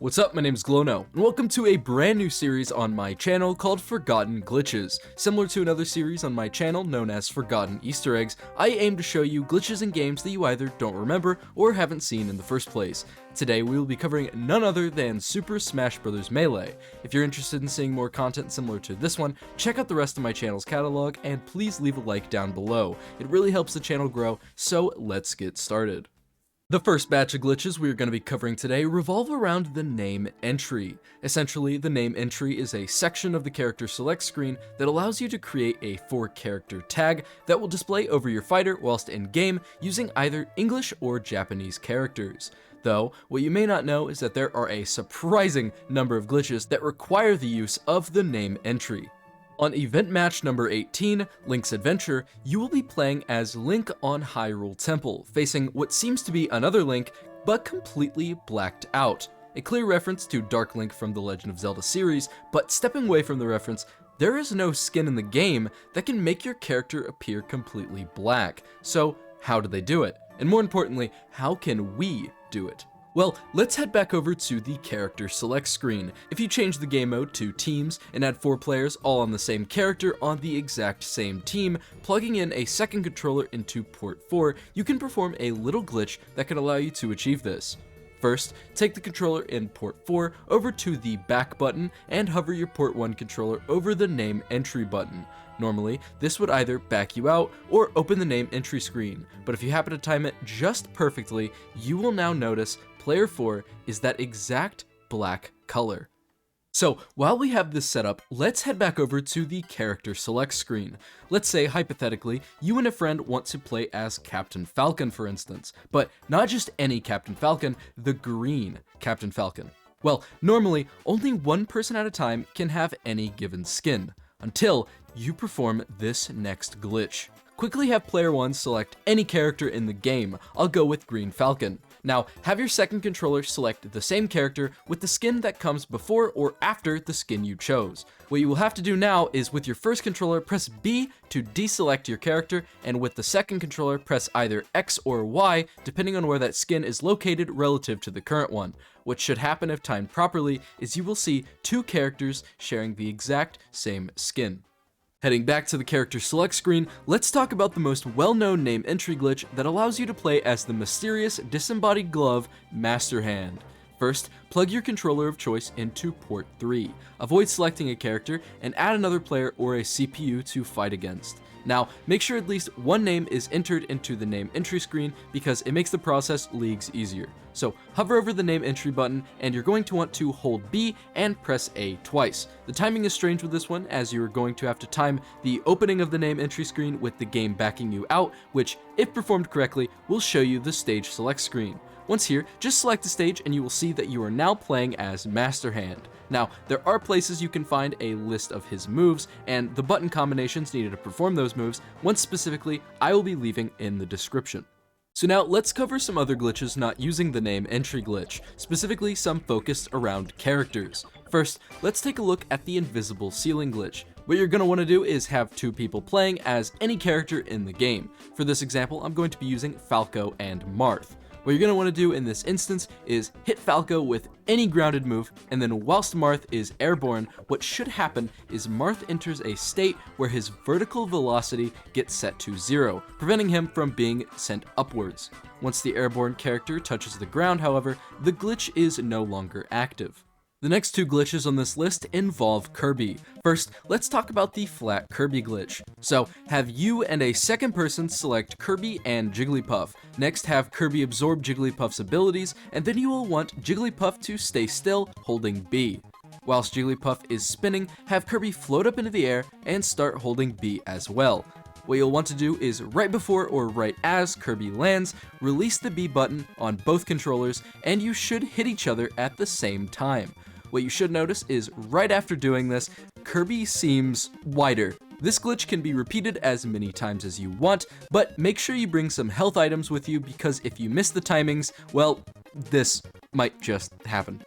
What's up, my name is GLoWhNo, and welcome to a brand new series on my channel called Forgotten Glitches. Similar to another series on my channel known as Forgotten Easter Eggs, I aim to show you glitches in games that you either don't remember or haven't seen in the first place. Today we will be covering none other than Super Smash Bros. Melee. If you're interested in seeing more content similar to this one, check out the rest of my channel's catalog and please leave a like down below. It really helps the channel grow, so let's get started. The first batch of glitches we are going to be covering today revolve around the name entry. Essentially, the name entry is a section of the character select screen that allows you to create a 4-character tag that will display over your fighter whilst in game using either English or Japanese characters. Though, what you may not know is that there are a surprising number of glitches that require the use of the name entry. On event match number 18, Link's Adventure, you will be playing as Link on Hyrule Temple, facing what seems to be another Link, but completely blacked out. A clear reference to Dark Link from the Legend of Zelda series, but stepping away from the reference, there is no skin in the game that can make your character appear completely black. So how do they do it? And more importantly, how can we do it? Well, let's head back over to the character select screen. If you change the game mode to teams and add 4 players all on the same character on the exact same team, plugging in a second controller into port 4, you can perform a little glitch that can allow you to achieve this. First, take the controller in port 4 over to the back button and hover your port 1 controller over the name entry button. Normally, this would either back you out or open the name entry screen, but if you happen to time it just perfectly, you will now notice player 4 is that exact black color. So while we have this set up, let's head back over to the character select screen. Let's say, hypothetically, you and a friend want to play as Captain Falcon, for instance, but not just any Captain Falcon, the green Captain Falcon. Well, normally, only one person at a time can have any given skin, until you perform this next glitch. Quickly have player 1 select any character in the game. I'll go with Green Falcon. Now, have your second controller select the same character with the skin that comes before or after the skin you chose. What you will have to do now is with your first controller, press B to deselect your character, and with the second controller, press either X or Y, depending on where that skin is located relative to the current one. What should happen if timed properly is you will see 2 characters sharing the exact same skin. Heading back to the character select screen, let's talk about the most well-known name entry glitch that allows you to play as the mysterious disembodied glove, Master Hand. First, plug your controller of choice into port 3. Avoid selecting a character and add another player or a CPU to fight against. Now, make sure at least one name is entered into the name entry screen because it makes the process leagues easier. So hover over the name entry button and you're going to want to hold B and press A twice. The timing is strange with this one as you're going to have to time the opening of the name entry screen with the game backing you out, which, if performed correctly, will show you the stage select screen. Once here, just select the stage and you will see that you are now playing as Master Hand. Now, there are places you can find a list of his moves and the button combinations needed to perform those moves, one specifically I will be leaving in the description. So now let's cover some other glitches not using the name entry glitch, specifically some focused around characters. First, let's take a look at the invisible ceiling glitch. What you're going to want to do is have 2 people playing as any character in the game. For this example, I'm going to be using Falco and Marth. What you're going to want to do in this instance is hit Falco with any grounded move, and then whilst Marth is airborne, what should happen is Marth enters a state where his vertical velocity gets set to 0, preventing him from being sent upwards. Once the airborne character touches the ground, however, the glitch is no longer active. The next 2 glitches on this list involve Kirby. First, let's talk about the flat Kirby glitch. So, have you and a second person select Kirby and Jigglypuff. Next, have Kirby absorb Jigglypuff's abilities, and then you will want Jigglypuff to stay still, holding B. Whilst Jigglypuff is spinning, have Kirby float up into the air and start holding B as well. What you'll want to do is right before or right as Kirby lands, release the B button on both controllers, and you should hit each other at the same time. What you should notice is right after doing this, Kirby seems wider. This glitch can be repeated as many times as you want, but make sure you bring some health items with you because if you miss the timings, well, this might just happen.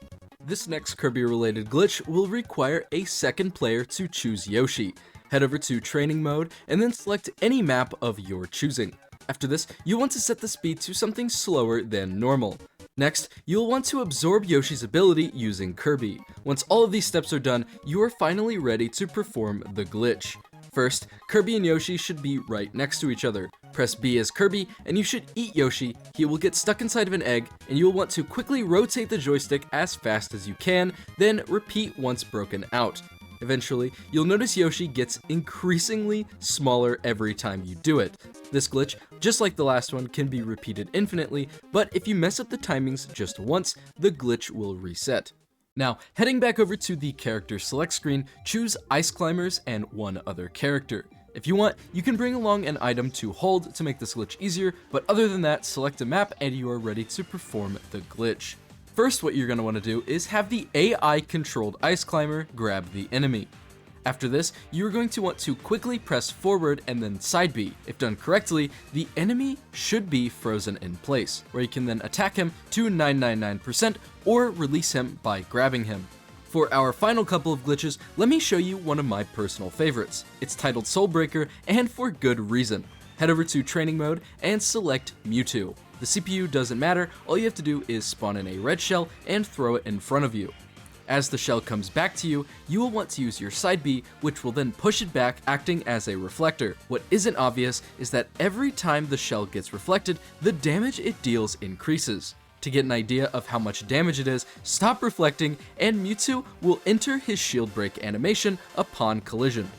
This next Kirby-related glitch will require a second player to choose Yoshi. Head over to training mode and then select any map of your choosing. After this, you want to set the speed to something slower than normal. Next, you'll want to absorb Yoshi's ability using Kirby. Once all of these steps are done, you are finally ready to perform the glitch. First, Kirby and Yoshi should be right next to each other. Press B as Kirby, and you should eat Yoshi. He will get stuck inside of an egg, and you will want to quickly rotate the joystick as fast as you can, then repeat once broken out. Eventually, you'll notice Yoshi gets increasingly smaller every time you do it. This glitch, just like the last one, can be repeated infinitely, but if you mess up the timings just once, the glitch will reset. Now, heading back over to the character select screen, choose Ice Climbers and one other character. If you want, you can bring along an item to hold to make this glitch easier, but other than that, select a map and you are ready to perform the glitch. First, what you're going to want to do is have the AI-controlled ice climber grab the enemy. After this, you're going to want to quickly press forward and then side B. If done correctly, the enemy should be frozen in place, where you can then attack him to 999% or release him by grabbing him. For our final couple of glitches, let me show you one of my personal favorites. It's titled Soul Breaker, and for good reason. Head over to training mode and select Mewtwo. The CPU doesn't matter, all you have to do is spawn in a red shell and throw it in front of you. As the shell comes back to you, you will want to use your side B, which will then push it back, acting as a reflector. What isn't obvious is that every time the shell gets reflected, the damage it deals increases. To get an idea of how much damage it is, stop reflecting, and Mewtwo will enter his shield break animation upon collision.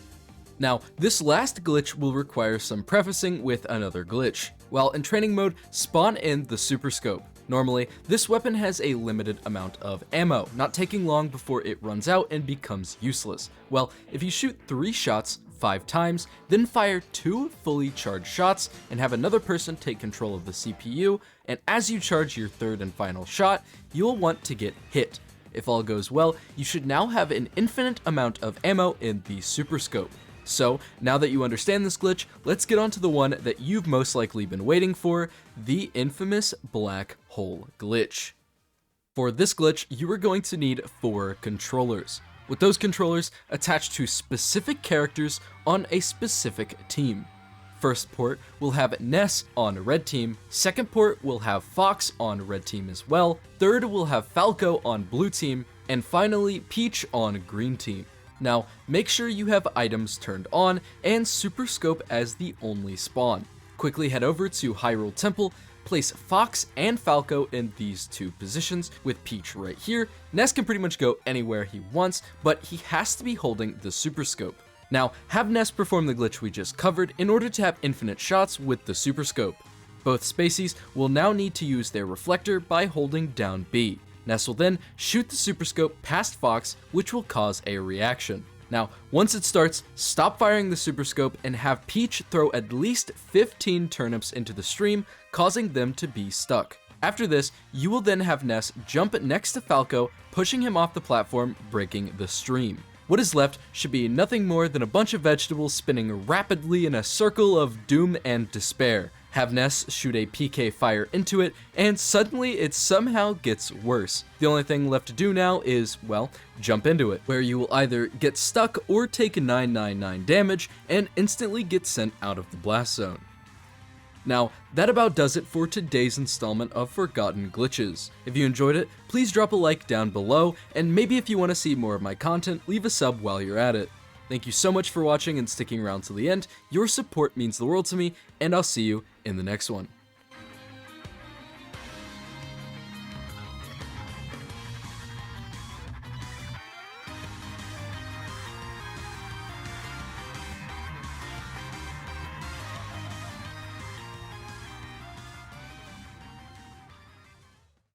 Now, this last glitch will require some prefacing with another glitch. While in training mode, spawn in the Super Scope. Normally, this weapon has a limited amount of ammo, not taking long before it runs out and becomes useless. Well, if you shoot 3 shots 5 times, then fire 2 fully charged shots and have another person take control of the CPU, and as you charge your 3rd and final shot, you'll want to get hit. If all goes well, you should now have an infinite amount of ammo in the Super Scope. So, now that you understand this glitch, let's get on to the one that you've most likely been waiting for, the infamous black hole glitch. For this glitch, you are going to need 4 controllers. With those controllers attached to specific characters on a specific team. First port will have Ness on red team, second port will have Fox on red team as well, third will have Falco on blue team, and finally Peach on green team. Now, make sure you have items turned on and Super Scope as the only spawn. Quickly head over to Hyrule Temple, place Fox and Falco in these 2 positions with Peach right here. Ness can pretty much go anywhere he wants, but he has to be holding the Super Scope. Now, have Ness perform the glitch we just covered in order to have infinite shots with the Super Scope. Both Spaceys will now need to use their reflector by holding down B. Ness will then shoot the Super Scope past Fox, which will cause a reaction. Now, once it starts, stop firing the Super Scope and have Peach throw at least 15 turnips into the stream, causing them to be stuck. After this, you will then have Ness jump next to Falco, pushing him off the platform, breaking the stream. What is left should be nothing more than a bunch of vegetables spinning rapidly in a circle of doom and despair. Have Ness shoot a PK fire into it, and suddenly it somehow gets worse. The only thing left to do now is, well, jump into it, where you will either get stuck or take 999 damage and instantly get sent out of the blast zone. Now, that about does it for today's installment of Forgotten Glitches. If you enjoyed it, please drop a like down below, and maybe if you want to see more of my content, leave a sub while you're at it. Thank you so much for watching and sticking around till the end. Your support means the world to me, and I'll see you in the next one.